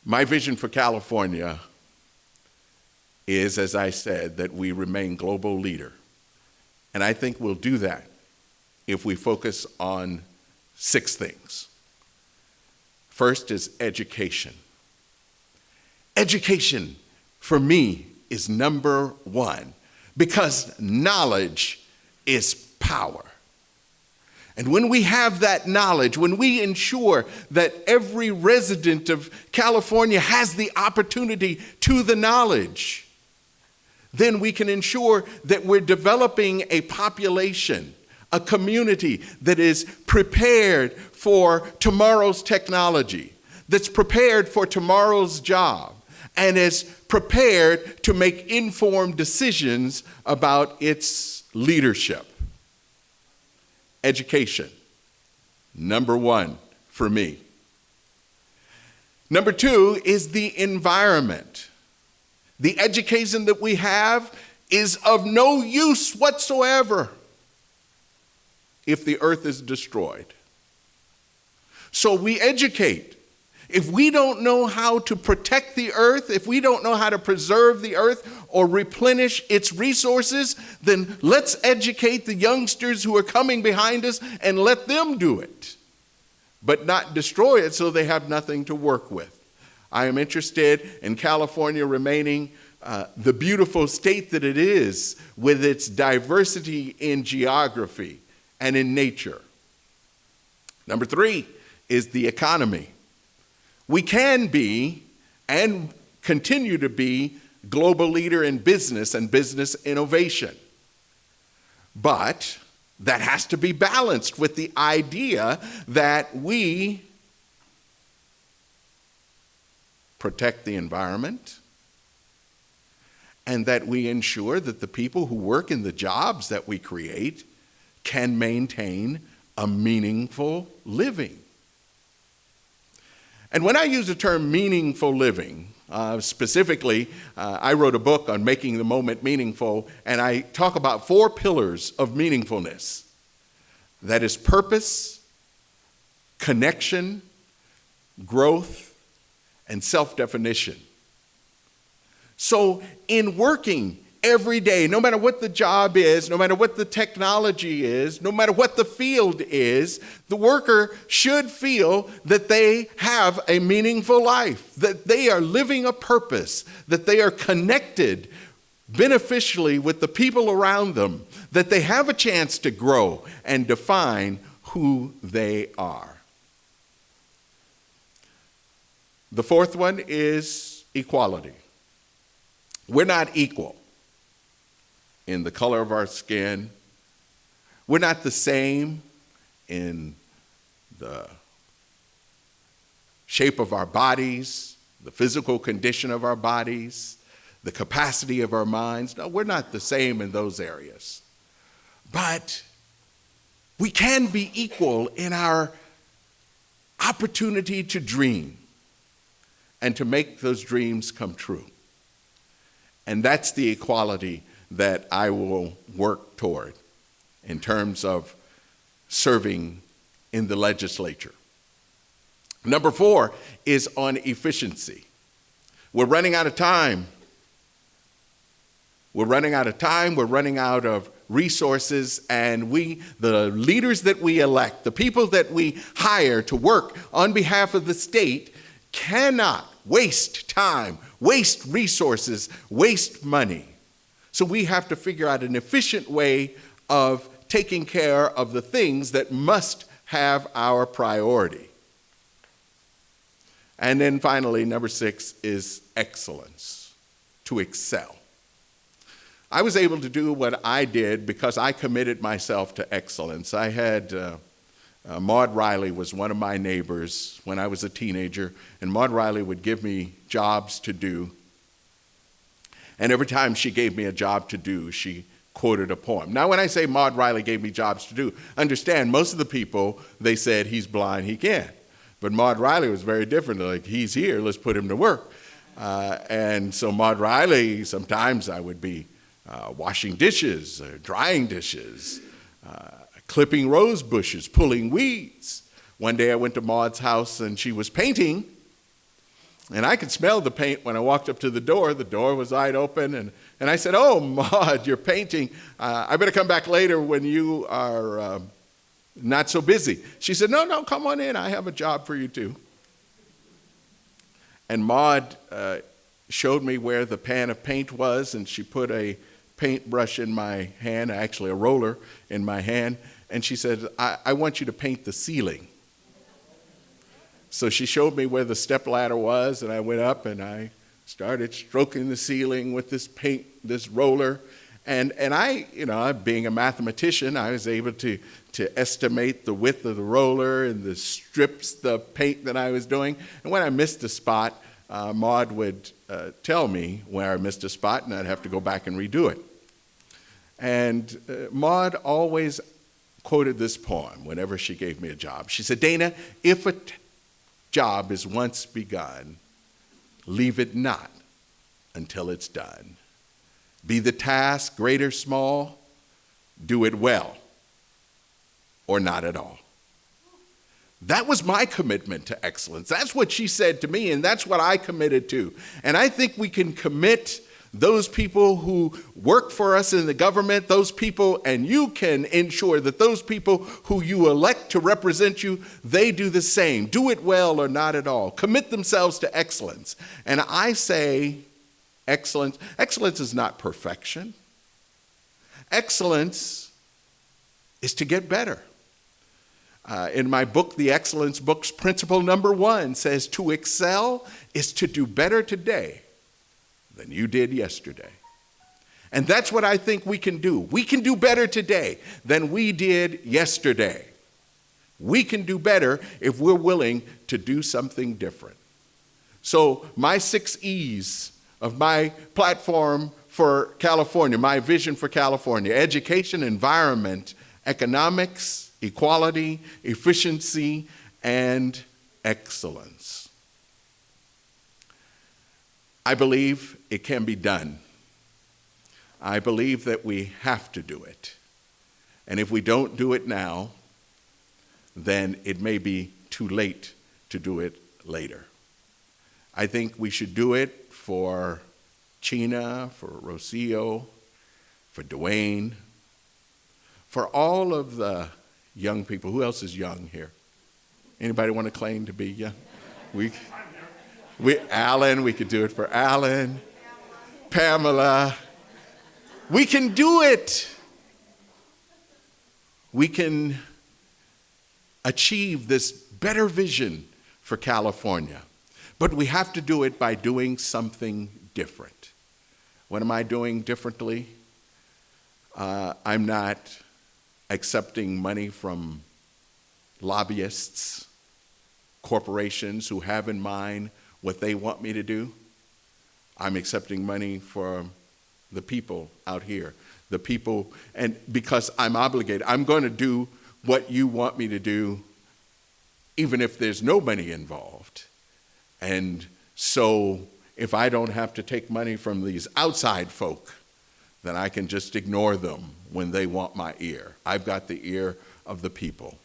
My vision for California is, as I said, that we remain global leader. And I think we'll do that if we focus on 6 things. First is education. Education, for me, is number 1 because knowledge is power. And when we have that knowledge, when we ensure that every resident of California has the opportunity to the knowledge, then we can ensure that we're developing a population, a community that is prepared for tomorrow's technology, that's prepared for tomorrow's job, and is prepared to make informed decisions about its leadership. Education, number 1 for me. Number 2 is the environment. The education that we have is of no use whatsoever if the earth is destroyed. So we educate. If we don't know how to protect the earth, if we don't know how to preserve the earth or replenish its resources, then let's educate the youngsters who are coming behind us and let them do it, but not destroy it so they have nothing to work with. I am interested in California remaining the beautiful state that it is with its diversity in geography and in nature. Number 3 is the economy. We can be and continue to be global leader in business and business innovation. But that has to be balanced with the idea that we protect the environment and that we ensure that the people who work in the jobs that we create can maintain a meaningful living. And when I use the term meaningful living, specifically, I wrote a book on making the moment meaningful, and I talk about 4 pillars of meaningfulness. That is purpose, connection, growth, and self-definition. So in working every day, no matter what the job is, no matter what the technology is, no matter what the field is, the worker should feel that they have a meaningful life, that they are living a purpose, that they are connected beneficially with the people around them, that they have a chance to grow and define who they are. The 4th one is equality. We're not equal in the color of our skin. We're not the same in the shape of our bodies, the physical condition of our bodies, the capacity of our minds. No, we're not the same in those areas. But we can be equal in our opportunity to dream and to make those dreams come true. And that's the equality that I will work toward in terms of serving in the legislature. Number 4 is on efficiency. We're running out of time. We're running out of time, we're running out of resources, and the leaders that we elect, the people that we hire to work on behalf of the state, cannot waste time, waste resources, waste money. So we have to figure out an efficient way of taking care of the things that must have our priority. And then finally, number 6 is excellence, to excel. I was able to do what I did because I committed myself to excellence. I had Maud Riley was one of my neighbors when I was a teenager, and Maud Riley would give me jobs to do. And every time she gave me a job to do, she quoted a poem. Now, when I say Maud Riley gave me jobs to do, understand, most of the people, they said, he's blind, he can't. But Maud Riley was very different. Like, he's here, let's put him to work. And so Maud Riley, sometimes I would be washing dishes, drying dishes, clipping rose bushes, pulling weeds. One day I went to Maud's house and she was painting, And I could smell the paint when I walked up to the door. The door was wide open. And I said, "Oh, Maud, you're painting. I better come back later when you are not so busy." She said, No, come on in. I have a job for you too. And Maud showed me where the pan of paint was, and she put a paintbrush in my hand, actually a roller in my hand, and she said, I want you to paint the ceiling. So she showed me where the stepladder was, and I went up and I started stroking the ceiling with this paint, this roller. And I, being a mathematician, I was able to estimate the width of the roller and the strips, the paint that I was doing. And when I missed a spot, Maud would tell me where I missed a spot, and I'd have to go back and redo it. And Maud always quoted this poem whenever she gave me a job. She said, "Dana, if a job is once begun, leave it not until it's done. Be the task great or small, do it well or not at all." That was my commitment to excellence. That's what she said to me, and that's what I committed to. And I think we can commit those people who work for us in the government, those people, and you can ensure that those people who you elect to represent you, they do the same. Do it well or not at all. Commit themselves to excellence. And I say excellence is not perfection. Excellence is to get better. In my book, The Excellence Books, principle number 1 says to excel is to do better today than you did yesterday. And that's what I think we can do. We can do better today than we did yesterday. We can do better if we're willing to do something different. So my 6 E's of my platform for California, my vision for California: education, environment, economics, equality, efficiency, and excellence. I believe it can be done. I believe that we have to do it. And if we don't do it now, then it may be too late to do it later. I think we should do it for China, for Rocio, for Dwayne, for all of the young people. Who else is young here? Anybody want to claim to be young? Alan, we could do it for Alan. Pamela. We can do it. We can achieve this better vision for California. But we have to do it by doing something different. What am I doing differently? I'm not accepting money from lobbyists, corporations who have in mind what they want me to do. I'm accepting money from the people out here, the people, and because I'm obligated, I'm going to do what you want me to do, even if there's no money involved. And so if I don't have to take money from these outside folk, then I can just ignore them when they want my ear. I've got the ear of the people.